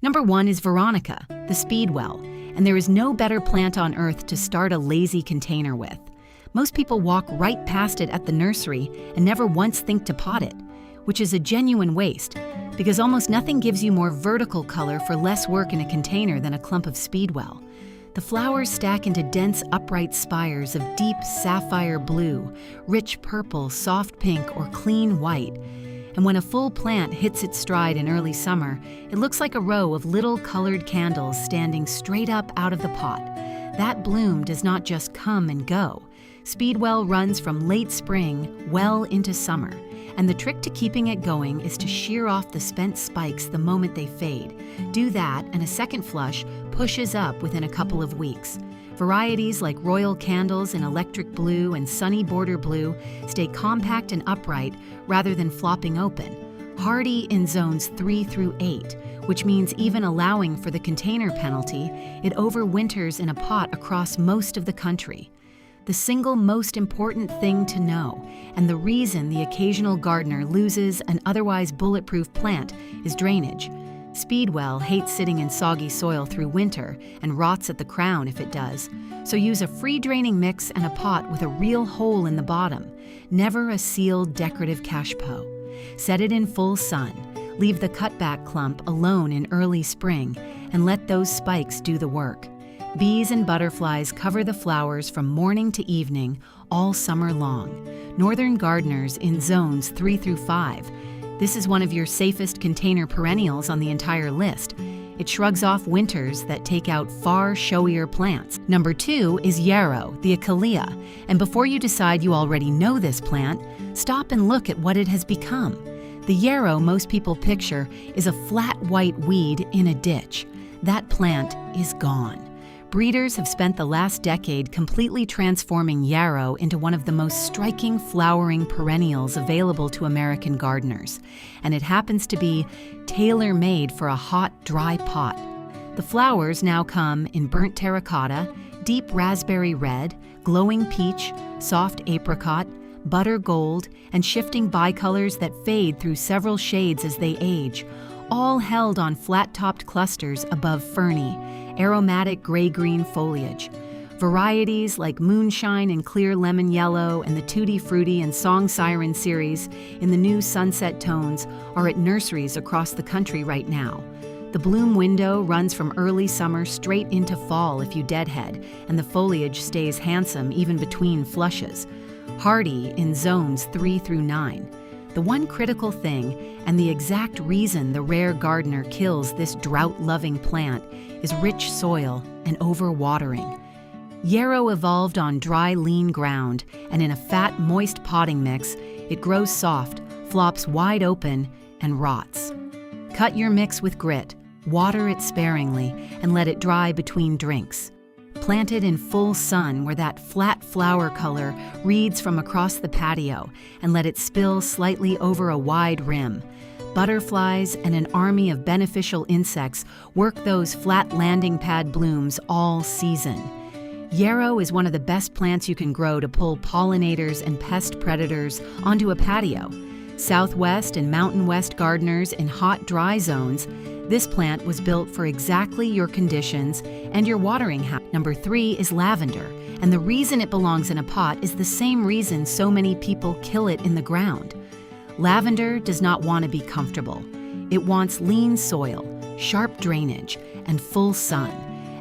Number 1 is Veronica, the speedwell, and there is no better plant on earth to start a lazy container with. Most people walk right past it at the nursery and never once think to pot it, which is a genuine waste, because almost nothing gives you more vertical color for less work in a container than a clump of speedwell. The flowers stack into dense, upright spires of deep sapphire blue, rich purple, soft pink, or clean white. And when a full plant hits its stride in early summer, it looks like a row of little colored candles standing straight up out of the pot. That bloom does not just come and go. Speedwell runs from late spring well into summer, and the trick to keeping it going is to shear off the spent spikes the moment they fade. Do that, and a second flush pushes up within a couple of weeks. Varieties like Royal Candles in electric blue and Sunny Border blue stay compact and upright rather than flopping open. Hardy in zones 3 through 8, which means even allowing for the container penalty, it overwinters in a pot across most of the country. The single most important thing to know, and the reason the occasional gardener loses an otherwise bulletproof plant, is drainage. Speedwell hates sitting in soggy soil through winter and rots at the crown if it does, so use a free draining mix and a pot with a real hole in the bottom, never a sealed decorative cachepot. Set it in full sun, leave the cutback clump alone in early spring, and let those spikes do the work. Bees and butterflies cover the flowers from morning to evening all summer long. Northern gardeners in zones 3 through 5. This is one of your safest container perennials on the entire list. It shrugs off winters that take out far showier plants. Number 2 is Yarrow, the Achillea, and before you decide you already know this plant, stop and look at what it has become. The yarrow most people picture is a flat white weed in a ditch. That plant is gone. Breeders have spent the last decade completely transforming yarrow into one of the most striking flowering perennials available to American gardeners, and it happens to be tailor-made for a hot, dry pot. The flowers now come in burnt terracotta, deep raspberry red, glowing peach, soft apricot, butter gold, and shifting bicolors that fade through several shades as they age, all held on flat-topped clusters above ferny, aromatic gray-green foliage. Varieties like Moonshine and Clear Lemon Yellow and the Tutti Frutti and Song Siren series in the new sunset tones are at nurseries across the country right now. The bloom window runs from early summer straight into fall if you deadhead, and the foliage stays handsome even between flushes. Hardy in zones 3 through 9. The one critical thing, and the exact reason the rare gardener kills this drought-loving plant, is rich soil and overwatering. Yarrow evolved on dry, lean ground, and in a fat, moist potting mix, it grows soft, flops wide open, and rots. Cut your mix with grit, water it sparingly, and let it dry between drinks. Plant it in full sun where that flat flower color reads from across the patio, and let it spill slightly over a wide rim. Butterflies and an army of beneficial insects work those flat landing pad blooms all season. Yarrow is one of the best plants you can grow to pull pollinators and pest predators onto a patio. Southwest and Mountain West gardeners in hot, dry zones, this plant was built for exactly your conditions and your watering habits. Number 3 is lavender, and the reason it belongs in a pot is the same reason so many people kill it in the ground. Lavender does not want to be comfortable. It wants lean soil, sharp drainage, and full sun.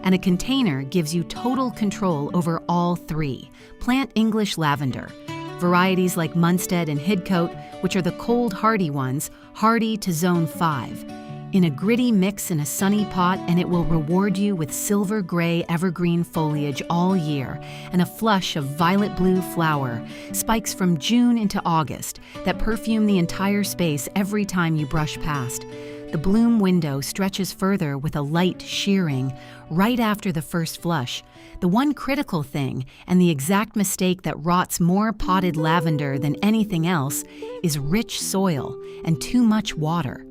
And a container gives you total control over all 3. Plant English lavender. Varieties like Munstead and Hidcote, which are the cold hardy ones, hardy to zone 5. In a gritty mix in a sunny pot, and it will reward you with silver gray evergreen foliage all year and a flush of violet blue flower, spikes from June into August that perfume the entire space every time you brush past. The bloom window stretches further with a light shearing right after the first flush. The one critical thing, and the exact mistake that rots more potted lavender than anything else, is rich soil and too much water.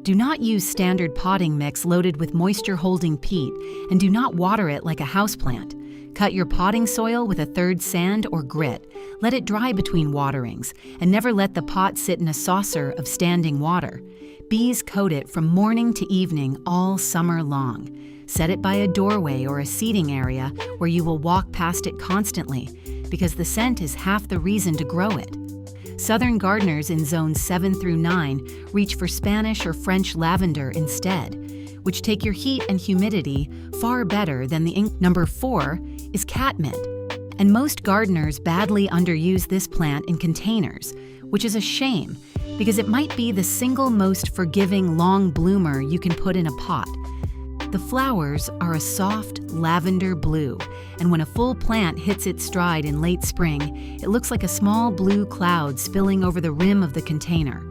Do not use standard potting mix loaded with moisture-holding peat, and do not water it like a houseplant. Cut your potting soil with a third sand or grit. Let it dry between waterings, and never let the pot sit in a saucer of standing water. Bees coat it from morning to evening all summer long. Set it by a doorway or a seating area where you will walk past it constantly, because the scent is half the reason to grow it. Southern gardeners in zones 7 through 9 reach for Spanish or French lavender instead, which take your heat and humidity far better than the ink. Number 4 is catmint, and most gardeners badly underuse this plant in containers, which is a shame because it might be the single most forgiving long bloomer you can put in a pot. The flowers are a soft lavender blue, and when a full plant hits its stride in late spring, it looks like a small blue cloud spilling over the rim of the container.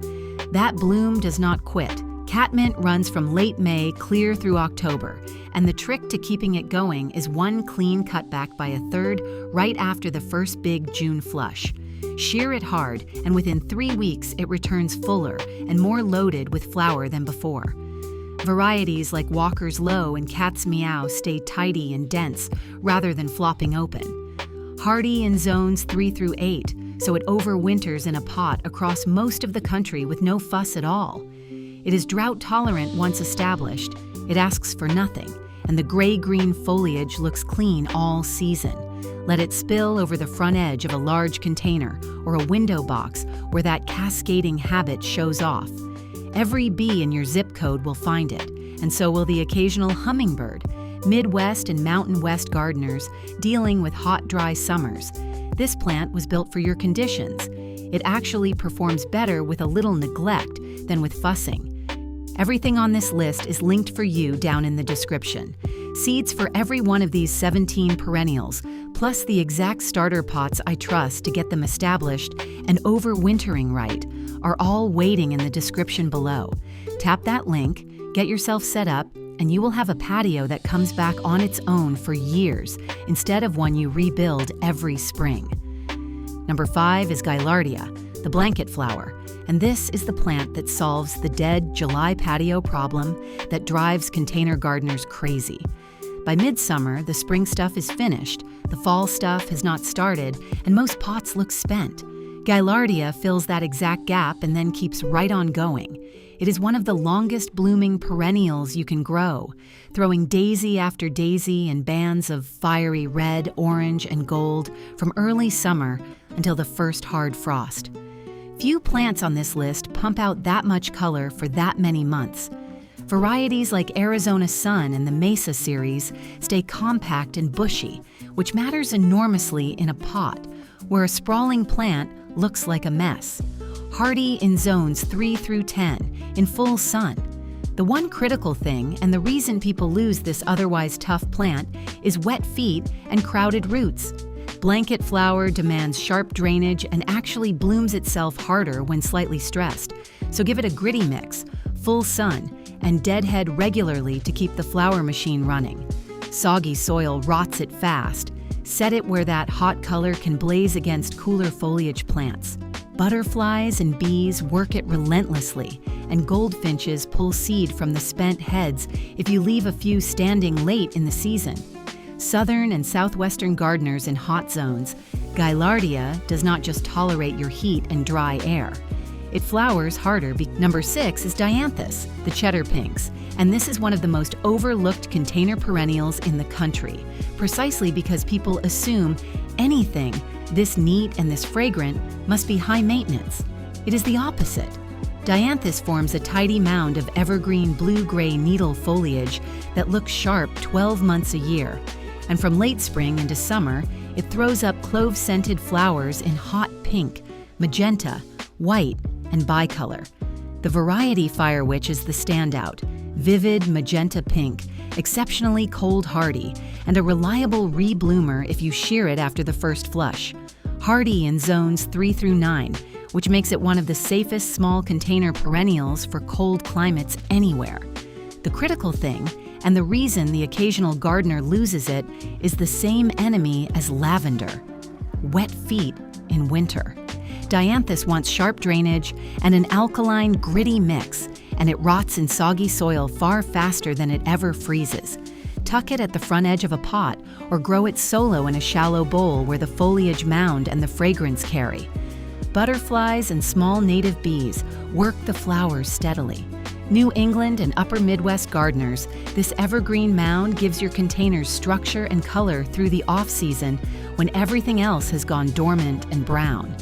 That bloom does not quit. Catmint runs from late May clear through October, and the trick to keeping it going is one clean cutback by a third right after the first big June flush. Shear it hard, and within 3 weeks it returns fuller and more loaded with flower than before. Varieties like Walker's Low and Cat's Meow stay tidy and dense rather than flopping open. Hardy in zones 3 through 8, so it overwinters in a pot across most of the country with no fuss at all. It is drought tolerant once established. It asks for nothing, and the gray-green foliage looks clean all season. Let it spill over the front edge of a large container or a window box where that cascading habit shows off. Every bee in your zip code will find it, and so will the occasional hummingbird. Midwest and Mountain West gardeners dealing with hot, dry summers. This plant was built for your conditions. It actually performs better with a little neglect than with fussing. Everything on this list is linked for you down in the description. Seeds for every one of these 17 perennials, plus the exact starter pots I trust to get them established and overwintering right, are all waiting in the description below. Tap that link, get yourself set up, and you will have a patio that comes back on its own for years instead of one you rebuild every spring. Number 5 is Gaillardia, the blanket flower, and this is the plant that solves the dead July patio problem that drives container gardeners crazy. By midsummer, the spring stuff is finished, the fall stuff has not started, and most pots look spent. Gaillardia fills that exact gap and then keeps right on going. It is one of the longest blooming perennials you can grow, throwing daisy after daisy in bands of fiery red, orange, and gold from early summer until the first hard frost. Few plants on this list pump out that much color for that many months. Varieties like Arizona Sun and the Mesa series stay compact and bushy, which matters enormously in a pot, where a sprawling plant looks like a mess. Hardy in zones 3 through 10, in full sun. The one critical thing, and the reason people lose this otherwise tough plant, is wet feet and crowded roots. Blanket flower demands sharp drainage and actually blooms itself harder when slightly stressed, so give it a gritty mix, full sun, and deadhead regularly to keep the flower machine running. Soggy soil rots it fast. Set it where that hot color can blaze against cooler foliage plants. Butterflies and bees work it relentlessly, and goldfinches pull seed from the spent heads if you leave a few standing late in the season. Southern and southwestern gardeners in hot zones, Gaillardia does not just tolerate your heat and dry air. It flowers harder. Number 6 is Dianthus, the cheddar pinks, and this is one of the most overlooked container perennials in the country, precisely because people assume anything this neat and this fragrant must be high maintenance. It is the opposite. Dianthus forms a tidy mound of evergreen blue-gray needle foliage that looks sharp 12 months a year, and from late spring into summer, it throws up clove-scented flowers in hot pink, magenta, white, and bicolor. The variety Fire Witch is the standout, vivid magenta pink, exceptionally cold hardy, and a reliable rebloomer if you shear it after the first flush. Hardy in zones 3 through 9, which makes it one of the safest small container perennials for cold climates anywhere. The critical thing, and the reason the occasional gardener loses it, is the same enemy as lavender: wet feet in winter. Dianthus wants sharp drainage and an alkaline, gritty mix, and it rots in soggy soil far faster than it ever freezes. Tuck it at the front edge of a pot, or grow it solo in a shallow bowl where the foliage mound and the fragrance carry. Butterflies and small native bees work the flowers steadily. New England and Upper Midwest gardeners, this evergreen mound gives your containers structure and color through the off-season when everything else has gone dormant and brown.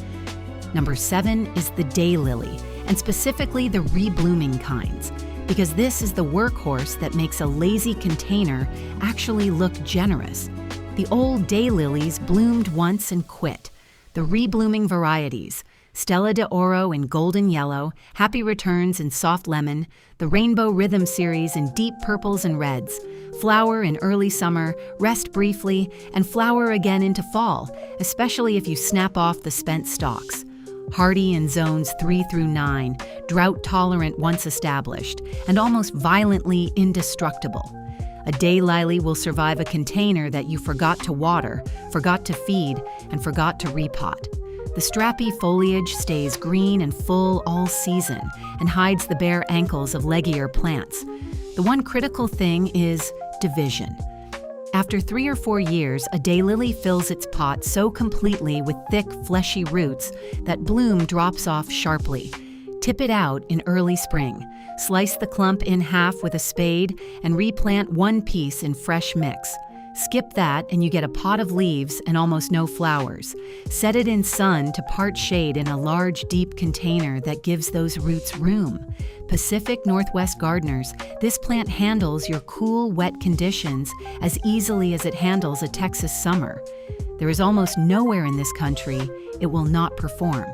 Number 7 is the Daylily, and specifically the reblooming kinds, because this is the workhorse that makes a lazy container actually look generous. The old daylilies bloomed once and quit. The reblooming varieties, Stella de Oro in golden yellow, Happy Returns in soft lemon, the Rainbow Rhythm series in deep purples and reds, flower in early summer, rest briefly, and flower again into fall, especially if you snap off the spent stalks. Hardy in zones 3 through 9, drought-tolerant once established, and almost violently indestructible. A daylily will survive a container that you forgot to water, forgot to feed, and forgot to repot. The strappy foliage stays green and full all season and hides the bare ankles of leggier plants. The one critical thing is division. After 3 or 4 years, a daylily fills its pot so completely with thick, fleshy roots that bloom drops off sharply. Tip it out in early spring. Slice the clump in half with a spade and replant one piece in fresh mix. Skip that and you get a pot of leaves and almost no flowers. Set it in sun to part shade in a large, deep container that gives those roots room. Pacific Northwest gardeners, this plant handles your cool, wet conditions as easily as it handles a Texas summer. There is almost nowhere in this country it will not perform.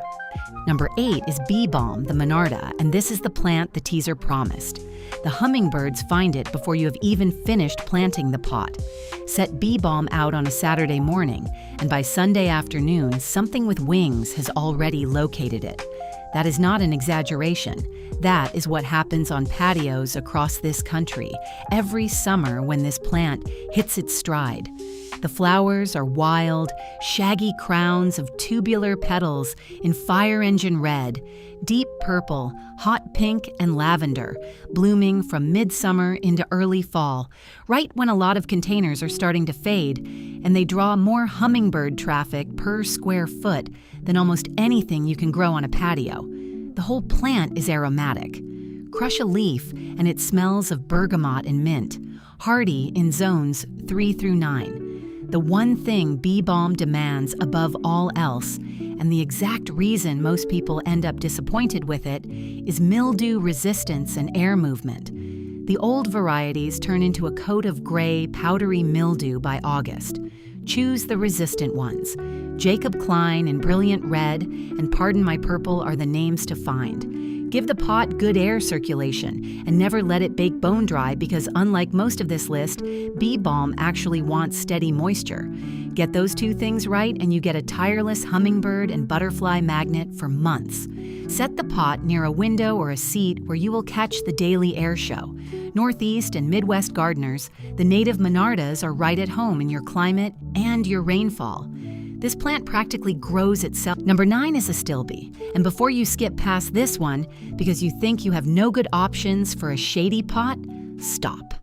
Number 8 is bee balm, the Monarda, and this is the plant the teaser promised. The hummingbirds find it before you have even finished planting the pot. Set bee balm out on a Saturday morning, and by Sunday afternoon, something with wings has already located it. That is not an exaggeration. That is what happens on patios across this country every summer when this plant hits its stride. The flowers are wild, shaggy crowns of tubular petals in fire engine red, deep purple, hot pink, and lavender, blooming from midsummer into early fall, right when a lot of containers are starting to fade, and they draw more hummingbird traffic per square foot than almost anything you can grow on a patio. The whole plant is aromatic. Crush a leaf, and it smells of bergamot and mint, hardy in zones 3 through 9. The one thing bee balm demands above all else, and the exact reason most people end up disappointed with it, is mildew resistance and air movement. The old varieties turn into a coat of gray, powdery mildew by August. Choose the resistant ones. Jacob Klein in brilliant red and Pardon My Purple are the names to find. Give the pot good air circulation and never let it bake bone dry because unlike most of this list, bee balm actually wants steady moisture. Get those 2 things right and you get a tireless hummingbird and butterfly magnet for months. Set the pot near a window or a seat where you will catch the daily air show. Northeast and Midwest gardeners, the native Monardas are right at home in your climate and your rainfall. This plant practically grows itself. Number 9 is astilbe, and before you skip past this one because you think you have no good options for a shady pot, stop.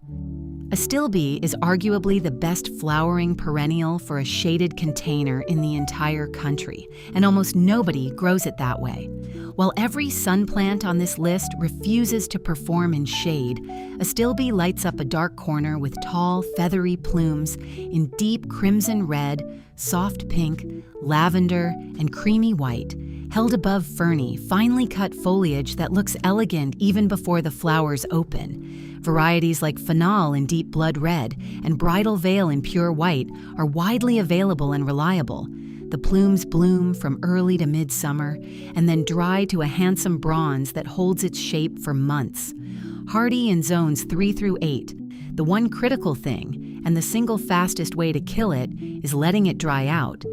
Astilbe is arguably the best flowering perennial for a shaded container in the entire country, and almost nobody grows it that way. While every sun plant on this list refuses to perform in shade, astilbe lights up a dark corner with tall, feathery plumes in deep crimson red, soft pink, lavender, and creamy white, held above ferny, finely cut foliage that looks elegant even before the flowers open. Varieties like Fanal in deep blood red and Bridal Veil in pure white are widely available and reliable. The plumes bloom from early to midsummer and then dry to a handsome bronze that holds its shape for months. Hardy in zones 3 through 8. The one critical thing, and the single fastest way to kill it, is letting it dry out.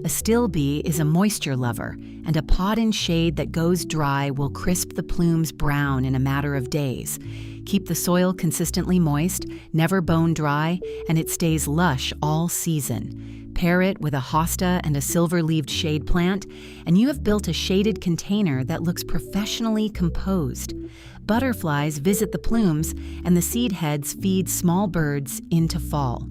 Astilbe is a moisture lover, and a pot in shade that goes dry will crisp the plumes brown in a matter of days. Keep the soil consistently moist, never bone dry, and it stays lush all season. Pair it with a hosta and a silver-leaved shade plant, and you have built a shaded container that looks professionally composed. Butterflies visit the plumes, and the seed heads feed small birds into fall.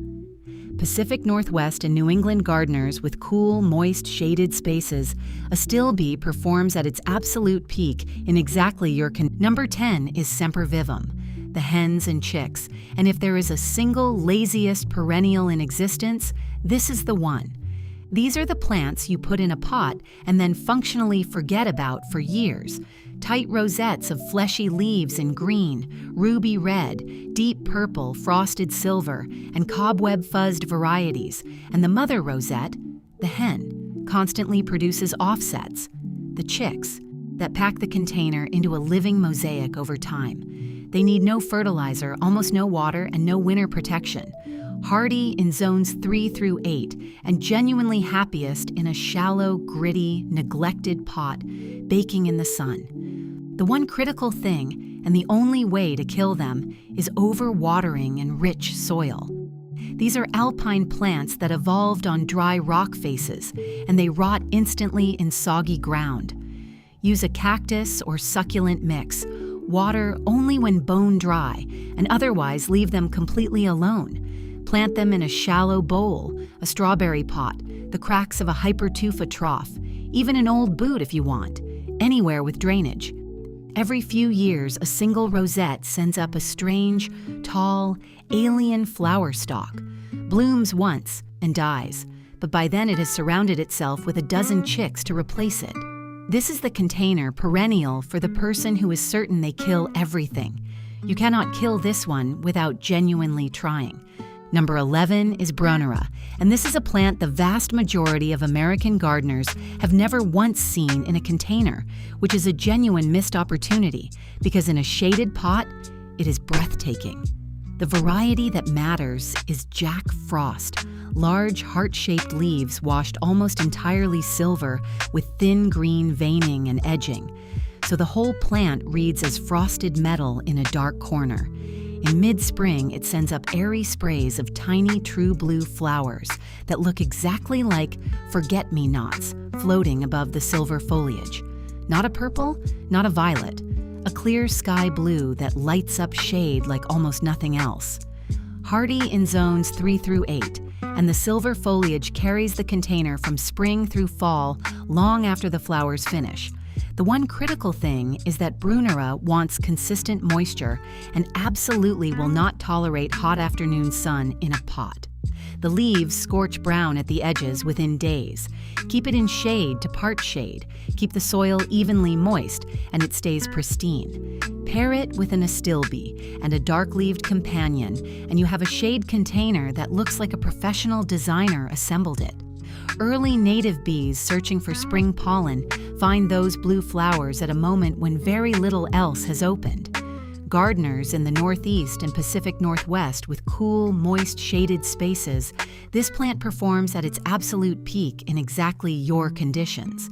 Pacific Northwest and New England gardeners with cool, moist, shaded spaces, a still bee performs at its absolute peak in exactly your Number 10 is sempervivum, the hens and chicks, and if there is a single laziest perennial in existence, this is the one. These are the plants you put in a pot and then functionally forget about for years. Tight rosettes of fleshy leaves in green, ruby red, deep purple, frosted silver, and cobweb-fuzzed varieties, and the mother rosette, the hen, constantly produces offsets, the chicks, that pack the container into a living mosaic over time. They need no fertilizer, almost no water, and no winter protection. Hardy in zones 3 through 8, and genuinely happiest in a shallow, gritty, neglected pot, baking in the sun. The one critical thing, and the only way to kill them, is overwatering and rich soil. These are alpine plants that evolved on dry rock faces, and they rot instantly in soggy ground. Use a cactus or succulent mix. Water only when bone dry, and otherwise leave them completely alone. Plant them in a shallow bowl, a strawberry pot, the cracks of a hypertufa trough, even an old boot if you want, anywhere with drainage. Every few years, a single rosette sends up a strange, tall, alien flower stalk, blooms once and dies, but by then it has surrounded itself with a dozen chicks to replace it. This is the container perennial for the person who is certain they kill everything. You cannot kill this one without genuinely trying. Number 11 is Brunnera, and this is a plant the vast majority of American gardeners have never once seen in a container, which is a genuine missed opportunity, because in a shaded pot, it is breathtaking. The variety that matters is Jack Frost, large heart-shaped leaves washed almost entirely silver with thin green veining and edging, so the whole plant reads as frosted metal in a dark corner. In mid-spring, it sends up airy sprays of tiny true blue flowers that look exactly like forget-me-nots floating above the silver foliage. Not a purple, not a violet, a clear sky blue that lights up shade like almost nothing else. Hardy in zones 3 through 8, and the silver foliage carries the container from spring through fall long after the flowers finish. The one critical thing is that Brunnera wants consistent moisture and absolutely will not tolerate hot afternoon sun in a pot. The leaves scorch brown at the edges within days. Keep it in shade to part shade. Keep the soil evenly moist, and it stays pristine. Pair it with an astilbe and a dark-leaved companion, and you have a shade container that looks like a professional designer assembled it. Early native bees searching for spring pollen find those blue flowers at a moment when very little else has opened. Gardeners in the Northeast and Pacific Northwest with cool, moist, shaded spaces, this plant performs at its absolute peak in exactly your conditions.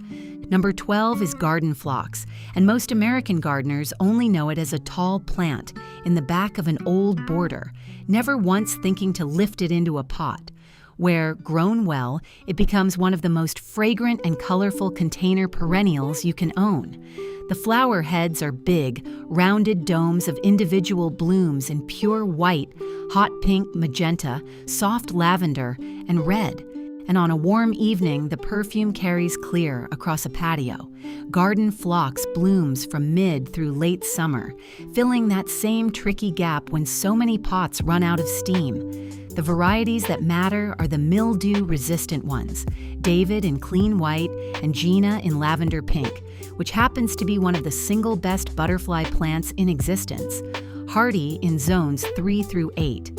Number 12 is garden phlox, and most American gardeners only know it as a tall plant in the back of an old border, never once thinking to lift it into a pot, where, grown well, it becomes one of the most fragrant and colorful container perennials you can own. The flower heads are big, rounded domes of individual blooms in pure white, hot pink, magenta, soft lavender, and red. And on a warm evening, the perfume carries clear across a patio. Garden phlox blooms from mid through late summer, filling that same tricky gap when so many pots run out of steam. The varieties that matter are the mildew-resistant ones, David in clean white and Gina in lavender pink, which happens to be one of the single best butterfly plants in existence, hardy in zones 3 through 8.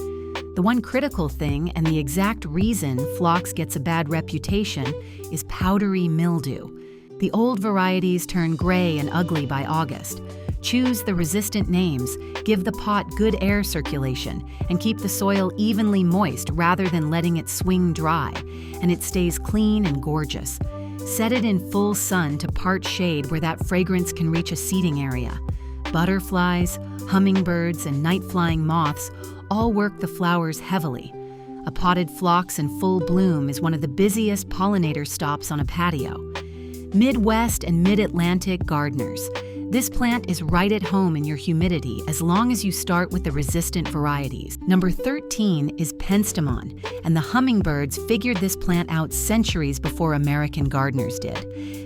The one critical thing, and the exact reason phlox gets a bad reputation, is powdery mildew. The old varieties turn gray and ugly by August. Choose the resistant names, give the pot good air circulation, and keep the soil evenly moist rather than letting it swing dry, and it stays clean and gorgeous. Set it in full sun to part shade where that fragrance can reach a seating area. Butterflies, hummingbirds, and night-flying moths all work the flowers heavily. A potted phlox in full bloom is one of the busiest pollinator stops on a patio. Midwest and Mid-Atlantic gardeners, This plant is right at home in your humidity as long as you start with the resistant varieties. Number 13 is penstemon, and the hummingbirds figured this plant out centuries before American gardeners did.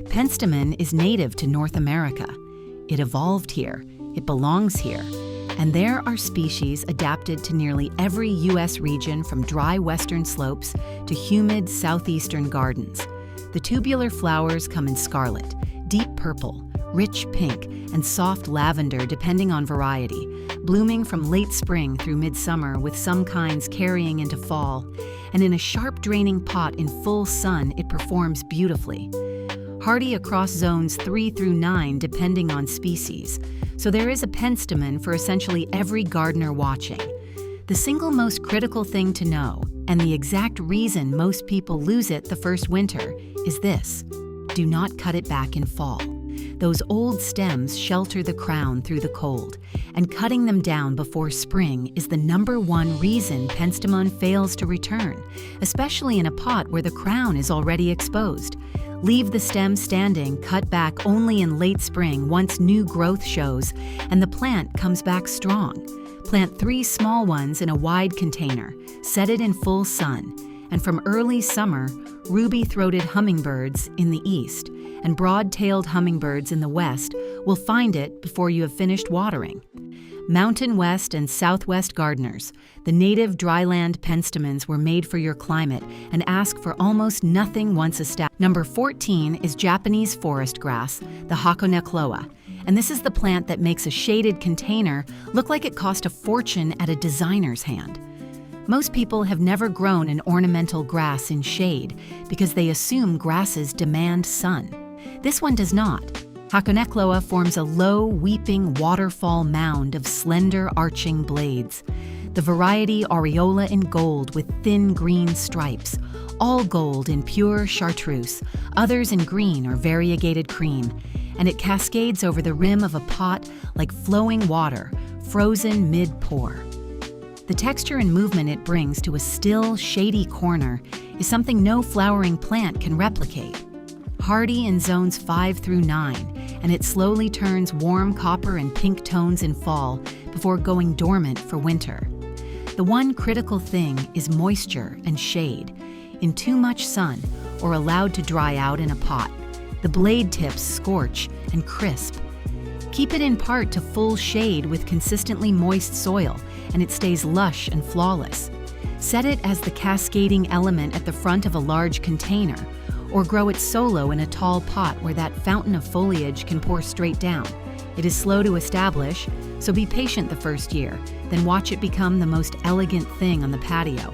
Penstemon is native to North America. It evolved here, it belongs here, and there are species adapted to nearly every U.S. region from dry western slopes to humid southeastern gardens. The tubular flowers come in scarlet, deep purple, rich pink, and soft lavender depending on variety, blooming from late spring through midsummer with some kinds carrying into fall, and in a sharp draining pot in full sun it performs beautifully. Hardy across zones 3 through 9 depending on species, so there is a penstemon for essentially every gardener watching. The single most critical thing to know, and the exact reason most people lose it the first winter, is this: do not cut it back in fall. Those old stems shelter the crown through the cold, and cutting them down before spring is the #1 reason penstemon fails to return, especially in a pot where the crown is already exposed. Leave the stem standing, cut back only in late spring once new growth shows, and the plant comes back strong. Plant 3 small ones in a wide container, set it in full sun, and from early summer, ruby-throated hummingbirds in the east and broad-tailed hummingbirds in the west will find it before you have finished watering. Mountain West and Southwest gardeners, the native dryland penstemons were made for your climate and ask for almost nothing once established. Number 14 is Japanese forest grass, the Hakonekloa, and this is the plant that makes a shaded container look like it cost a fortune at a designer's hand. Most people have never grown an ornamental grass in shade because they assume grasses demand sun. This one does not. Hakonekloa forms a low, weeping waterfall mound of slender, arching blades. The variety aureola in gold with thin green stripes, all gold in pure chartreuse, others in green or variegated cream, and it cascades over the rim of a pot like flowing water, frozen mid-pour. The texture and movement it brings to a still, shady corner is something no flowering plant can replicate. Hardy in zones 5 through 9, and it slowly turns warm copper and pink tones in fall before going dormant for winter. The one critical thing is moisture and shade. In too much sun, or allowed to dry out in a pot, the blade tips scorch and crisp. Keep it in part to full shade with consistently moist soil, and it stays lush and flawless. Set it as the cascading element at the front of a large container, or grow it solo in a tall pot where that fountain of foliage can pour straight down. It is slow to establish, so be patient the first year, then watch it become the most elegant thing on the patio.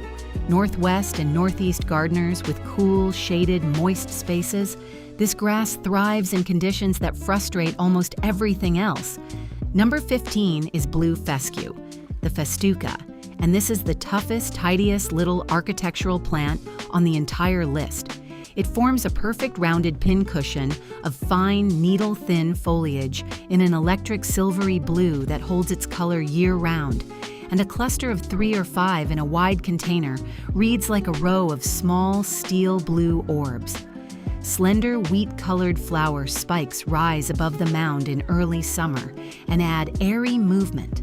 Northwest and northeast gardeners with cool, shaded, moist spaces, this grass thrives in conditions that frustrate almost everything else. Number 15 is blue fescue, the festuca, and this is the toughest, tidiest little architectural plant on the entire list. It forms a perfect rounded pincushion of fine, needle-thin foliage in an electric silvery blue that holds its color year-round, and a cluster of 3 or 5 in a wide container reads like a row of small, steel blue orbs. Slender, wheat-colored flower spikes rise above the mound in early summer and add airy movement.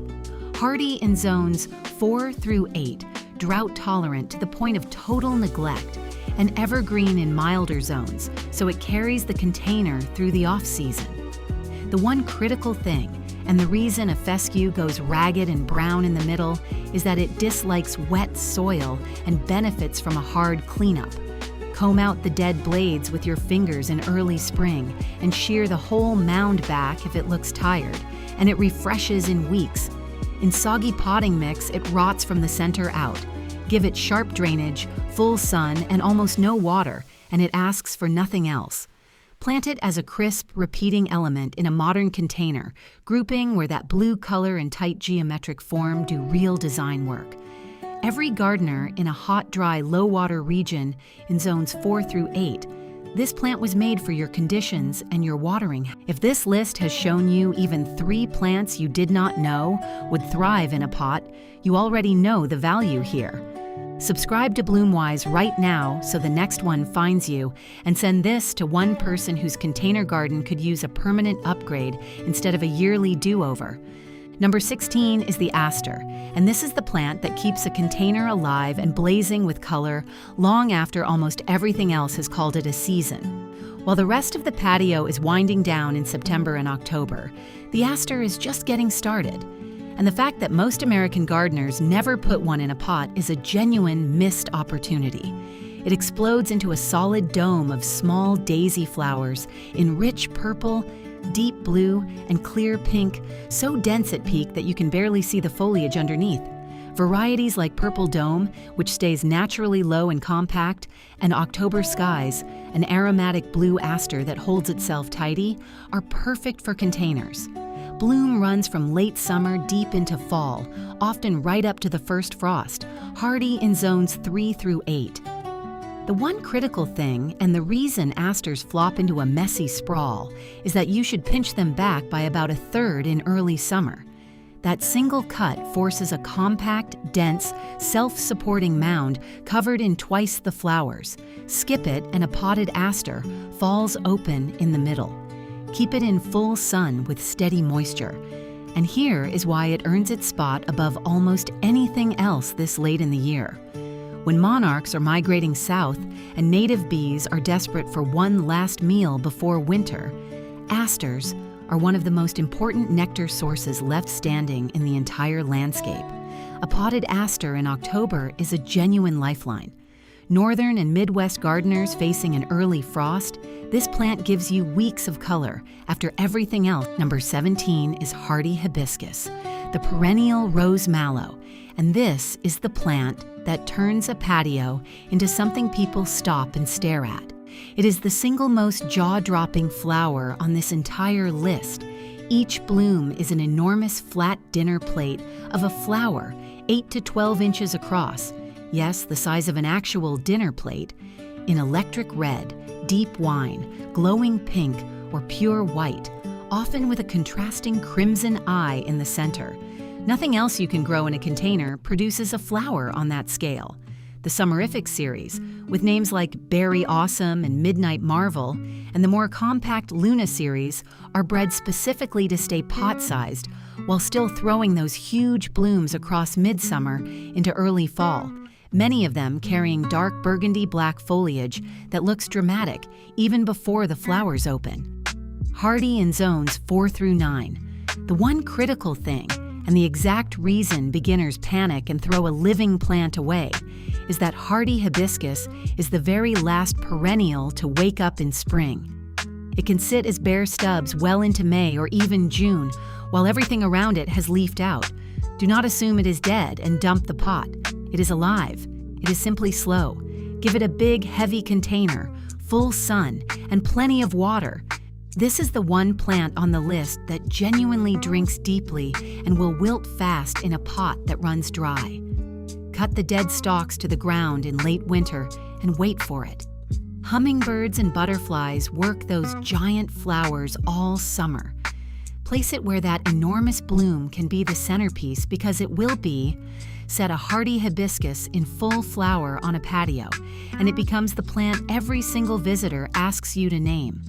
Hardy in zones 4 through 8, drought-tolerant to the point of total neglect, and evergreen in milder zones, so it carries the container through the off-season. The one critical thing, and the reason a fescue goes ragged and brown in the middle, is that it dislikes wet soil and benefits from a hard cleanup. Comb out the dead blades with your fingers in early spring and shear the whole mound back if it looks tired, and it refreshes in weeks. In soggy potting mix, it rots from the center out. Give it sharp drainage, full sun, and almost no water, and it asks for nothing else. Plant it as a crisp, repeating element in a modern container, grouping where that blue color and tight geometric form do real design work. Every gardener in a hot, dry, low-water region in zones 4 through 8, this plant was made for your conditions and your watering. If this list has shown you even 3 plants you did not know would thrive in a pot, you already know the value here. Subscribe to Bloomwise right now so the next one finds you, and send this to one person whose container garden could use a permanent upgrade instead of a yearly do-over. Number 16 is the aster, and this is the plant that keeps a container alive and blazing with color long after almost everything else has called it a season. While the rest of the patio is winding down in September and October, the aster is just getting started. And the fact that most American gardeners never put one in a pot is a genuine missed opportunity. It explodes into a solid dome of small daisy flowers in rich purple, deep blue, and clear pink, so dense at peak that you can barely see the foliage underneath. Varieties like Purple Dome, which stays naturally low and compact, and October Skies, an aromatic blue aster that holds itself tidy, are perfect for containers. Bloom runs from late summer deep into fall, often right up to the first frost, hardy in zones 3 through 8. The one critical thing, and the reason asters flop into a messy sprawl, is that you should pinch them back by about 1/3 in early summer. That single cut forces a compact, dense, self-supporting mound covered in twice the flowers. Skip it and a potted aster falls open in the middle. Keep it in full sun with steady moisture. And here is why it earns its spot above almost anything else this late in the year. When monarchs are migrating south and native bees are desperate for one last meal before winter, asters are one of the most important nectar sources left standing in the entire landscape. A potted aster in October is a genuine lifeline. Northern and Midwest gardeners facing an early frost, this plant gives you weeks of color after everything else. Number 17 is hardy hibiscus, the perennial rose mallow, and this is the plant that turns a patio into something people stop and stare at. It is the single most jaw-dropping flower on this entire list. Each bloom is an enormous flat dinner plate of a flower 8 to 12 inches across. Yes, the size of an actual dinner plate, in electric red, deep wine, glowing pink, or pure white, often with a contrasting crimson eye in the center. Nothing else you can grow in a container produces a flower on that scale. The Summerific series, with names like Berry Awesome and Midnight Marvel, and the more compact Luna series, are bred specifically to stay pot-sized while still throwing those huge blooms across midsummer into early fall. Many of them carrying dark burgundy-black foliage that looks dramatic even before the flowers open. Hardy in zones 4 through 9. The one critical thing, and the exact reason beginners panic and throw a living plant away, is that hardy hibiscus is the very last perennial to wake up in spring. It can sit as bare stubs well into May or even June, while everything around it has leafed out. Do not assume it is dead and dump the pot. It is alive. It is simply slow. Give it a big, heavy container, full sun, and plenty of water. This is the one plant on the list that genuinely drinks deeply and will wilt fast in a pot that runs dry. Cut the dead stalks to the ground in late winter and wait for it. Hummingbirds and butterflies work those giant flowers all summer. Place it where that enormous bloom can be the centerpiece, because it will be. Set a hardy hibiscus in full flower on a patio, and it becomes the plant every single visitor asks you to name.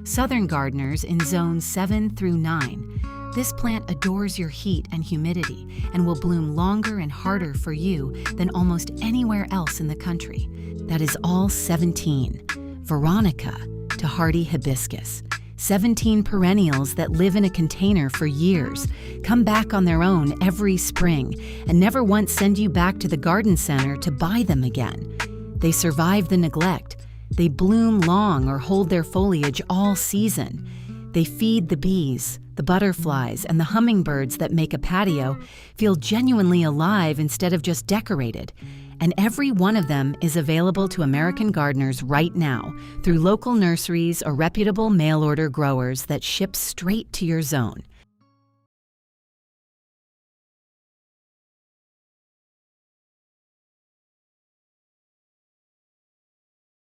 Southern gardeners in zones 7 through 9. This plant adores your heat and humidity and will bloom longer and harder for you than almost anywhere else in the country. That is all 17. Veronica to hardy hibiscus. 17 perennials that live in a container for years, come back on their own every spring, and never once send you back to the garden center to buy them again. They survive the neglect. They bloom long or hold their foliage all season. They feed the bees, the butterflies, and the hummingbirds that make a patio feel genuinely alive instead of just decorated. And every one of them is available to American gardeners right now through local nurseries or reputable mail-order growers that ship straight to your zone.